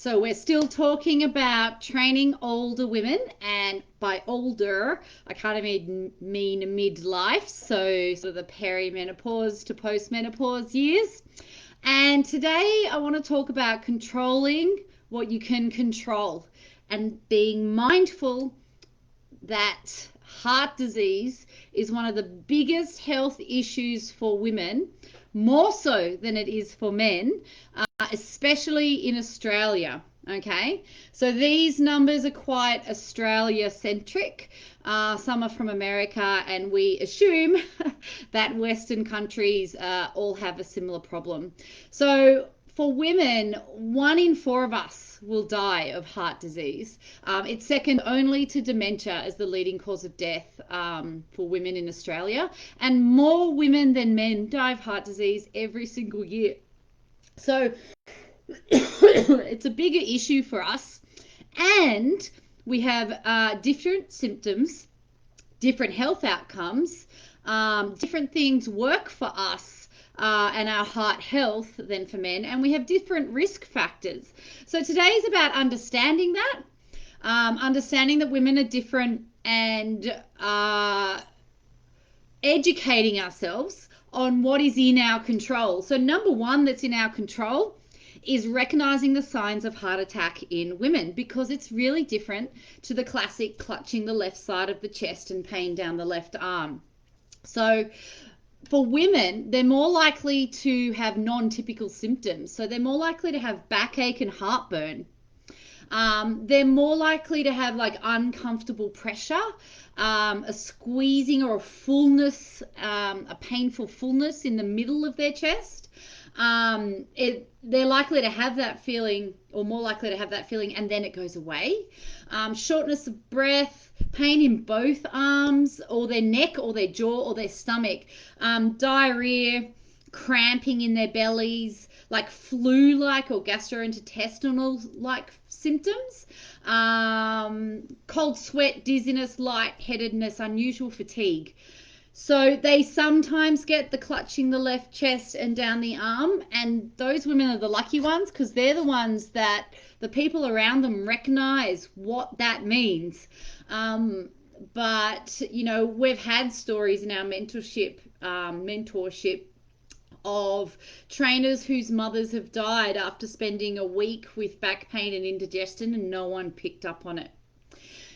So we're still talking about training older women, and by older, I kind of mean midlife, so sort of the perimenopause to postmenopause years. And today I want to talk about controlling what you can control and being mindful that heart disease is one of the biggest health issues for women, more so than it is for men, especially in Australia. Okay, so these numbers are quite Australia centric. Some are from America, and we assume that Western countries all have a similar problem. So for women, 1 in 4 of us will die of heart disease. It's second only to dementia as the leading cause of death for women in Australia, and more women than men die of heart disease every single year. So it's a bigger issue for us, and we have different symptoms, different health outcomes, different things work for us and our heart health than for men, and we have different risk factors. So today is about understanding that, understanding that women are different, and educating ourselves on what is in our control. So number one that's in our control is recognizing the signs of heart attack in women, because it's really different to the classic clutching the left side of the chest and pain down the left arm. So for women, they're more likely to have non-typical symptoms. So they're more likely to have backache and heartburn. They're more likely to have like uncomfortable pressure, a squeezing or a fullness, a painful fullness in the middle of their chest. They're likely to have that feeling, or more likely to have that feeling, and then it goes away. Shortness of breath, pain in both arms, or their neck, or their jaw, or their stomach, diarrhea, cramping in their bellies, like flu-like or gastrointestinal-like symptoms, cold sweat, dizziness, lightheadedness, unusual fatigue. So they sometimes get the clutching the left chest and down the arm, and those women are the lucky ones, because they're the ones that the people around them recognize what that means. But you know, we've had stories in our mentorship of trainers whose mothers have died after spending a week with back pain and indigestion, and no one picked up on it.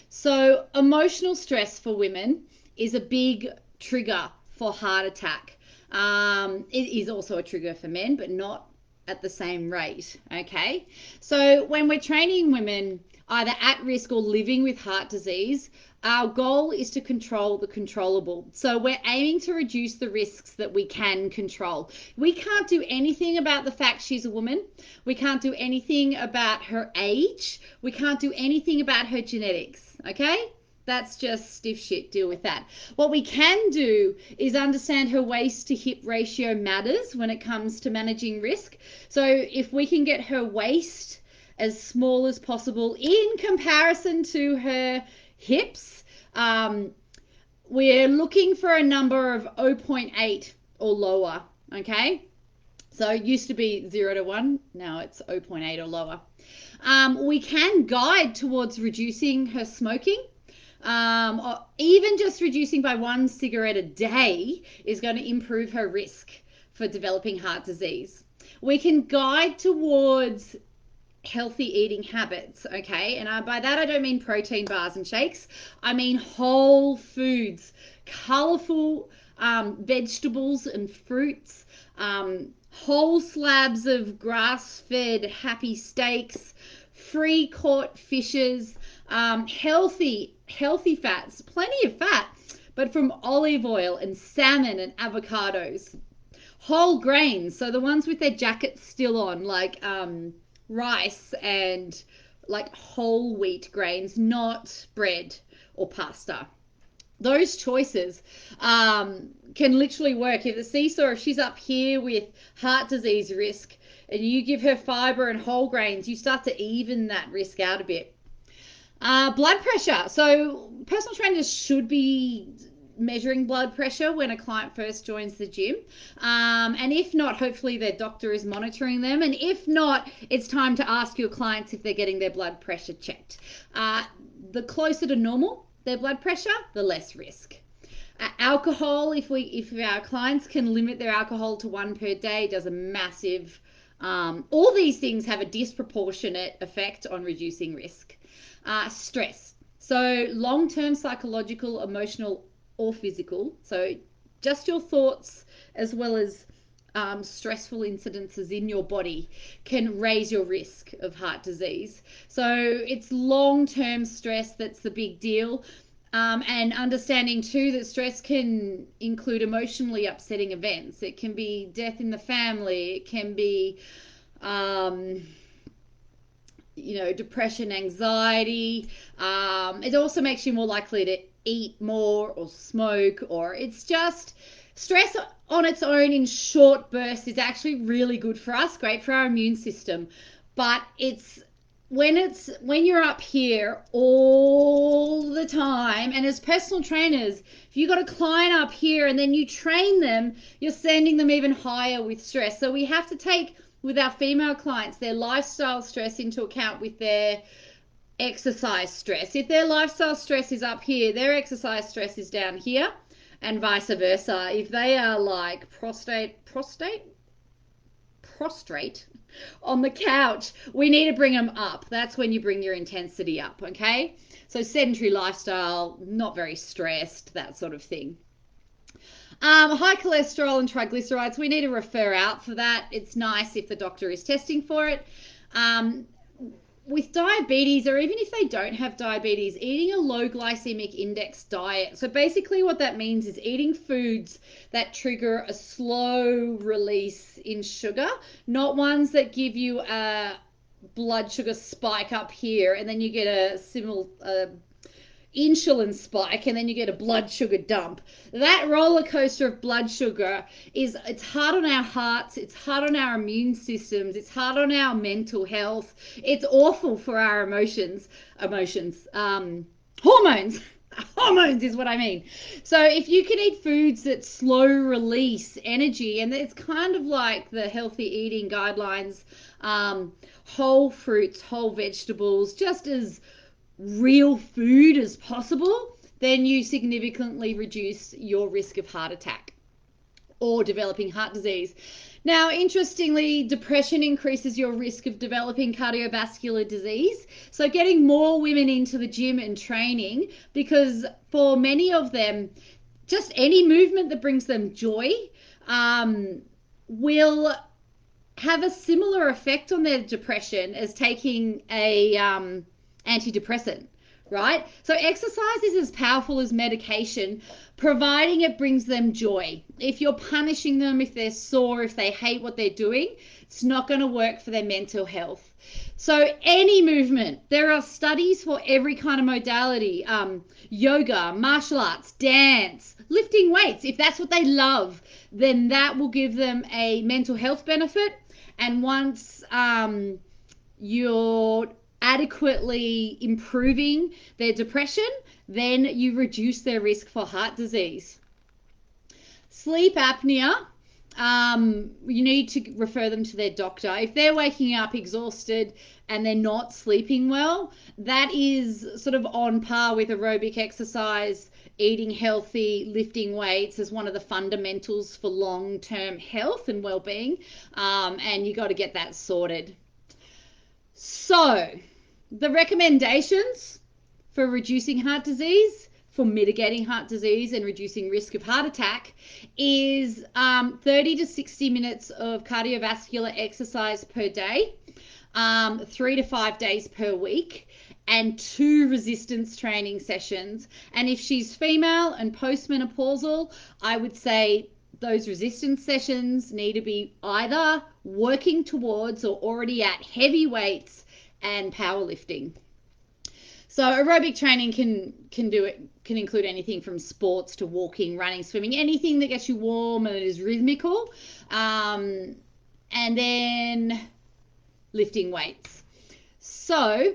So emotional stress for women is a big trigger for heart attack. It is also a trigger for men, but not at the same rate. Okay, so when we're training women either at risk or living with heart disease, our goal is to control the controllable. So we're aiming to reduce the risks that we can control. We can't do anything about the fact she's a woman. We can't do anything about her age. We can't do anything about her genetics. Okay? That's just stiff shit. Deal with that. What we can do is understand her waist to hip ratio matters when it comes to managing risk. So if we can get her waist as small as possible in comparison to her hips, we're looking for a number of 0.8 or lower. Okay, so it used to be 0 to 1, now it's 0.8 or lower. We can guide towards reducing her smoking, or even just reducing by 1 cigarette a day is going to improve her risk for developing heart disease. We can guide towards healthy eating habits, okay? And by that I don't mean protein bars and shakes. I mean whole foods, colorful vegetables and fruits, whole slabs of grass-fed happy steaks, free-caught fishes, healthy fats, plenty of fat, but from olive oil and salmon and avocados. Whole grains, so the ones with their jackets still on, like rice and like whole wheat grains, not bread or pasta. Those choices can literally work. If the seesaw, if she's up here with heart disease risk and you give her fiber and whole grains, you start to even that risk out a bit. Blood pressure. So personal trainers should be measuring blood pressure when a client first joins the gym. And if not, hopefully their doctor is monitoring them. And if not, it's time to ask your clients if they're getting their blood pressure checked. The closer to normal their blood pressure, the less risk. Alcohol, if our clients can limit their alcohol to 1 per day, does a massive all these things have a disproportionate effect on reducing risk. Stress. So long-term psychological, emotional, or physical. So just your thoughts as well as stressful incidences in your body can raise your risk of heart disease. So it's long-term stress that's the big deal. And understanding too that stress can include emotionally upsetting events. It can be death in the family. It can be depression, anxiety. It also makes you more likely to eat more or smoke, or it's just stress on its own in short bursts is actually really good for us, great for our immune system. But it's when you're up here all the time, and as personal trainers, if you got a client up here and then you train them, you're sending them even higher with stress. So we have to take with our female clients their lifestyle stress into account with their exercise stress. If their lifestyle stress is up here, their exercise stress is down here, and vice versa. If they are like prostrate on the couch, we need to bring them up. That's when you bring your intensity up, okay? So sedentary lifestyle, not very stressed, that sort of thing. High cholesterol and triglycerides, we need to refer out for that. It's nice if the doctor is testing for it. With diabetes, or even if they don't have diabetes, eating a low glycemic index diet. So basically what that means is eating foods that trigger a slow release in sugar, not ones that give you a blood sugar spike up here and then you get a similar insulin spike and then you get a blood sugar dump. That roller coaster of blood sugar it's hard on our hearts, it's hard on our immune systems, it's hard on our mental health, it's awful for our hormones hormones is what I mean. So if you can eat foods that slow release energy, and it's kind of like the healthy eating guidelines, whole fruits, whole vegetables, just as real food as possible, then you significantly reduce your risk of heart attack or developing heart disease. Now, interestingly, depression increases your risk of developing cardiovascular disease. So getting more women into the gym and training, because for many of them, just any movement that brings them joy will have a similar effect on their depression as taking a antidepressant, right? So exercise is as powerful as medication, providing it brings them joy. If you're punishing them, if they're sore, if they hate what they're doing, it's not going to work for their mental health. So any movement, there are studies for every kind of modality, yoga, martial arts, dance, lifting weights. If that's what they love, then that will give them a mental health benefit. And once you're adequately improving their depression, then you reduce their risk for heart disease. Sleep apnea, you need to refer them to their doctor. If they're waking up exhausted and they're not sleeping well, that is sort of on par with aerobic exercise, eating healthy, lifting weights as one of the fundamentals for long-term health and well-being, and you got to get that sorted. So the recommendations for reducing heart disease, for mitigating heart disease and reducing risk of heart attack is 30 to 60 minutes of cardiovascular exercise per day, 3 to 5 days per week, and 2 resistance training sessions. And if she's female and postmenopausal, I would say those resistance sessions need to be either working towards or already at heavy weights and powerlifting. So aerobic training can include anything from sports to walking, running, swimming, anything that gets you warm and is rhythmical, and then lifting weights. So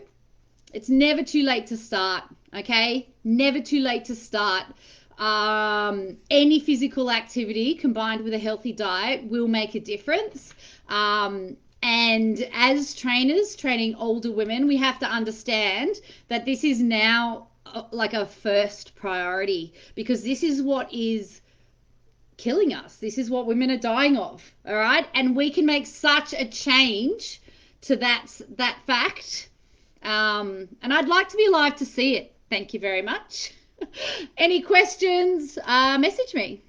it's never too late to start, okay? Never too late to start. Any physical activity combined with a healthy diet will make a difference. And as trainers training older women, we have to understand that this is now like a first priority, because this is what is killing us. This is what women are dying of. All right. And we can make such a change to that fact. And I'd like to be alive to see it. Thank you very much. Any questions? Message me.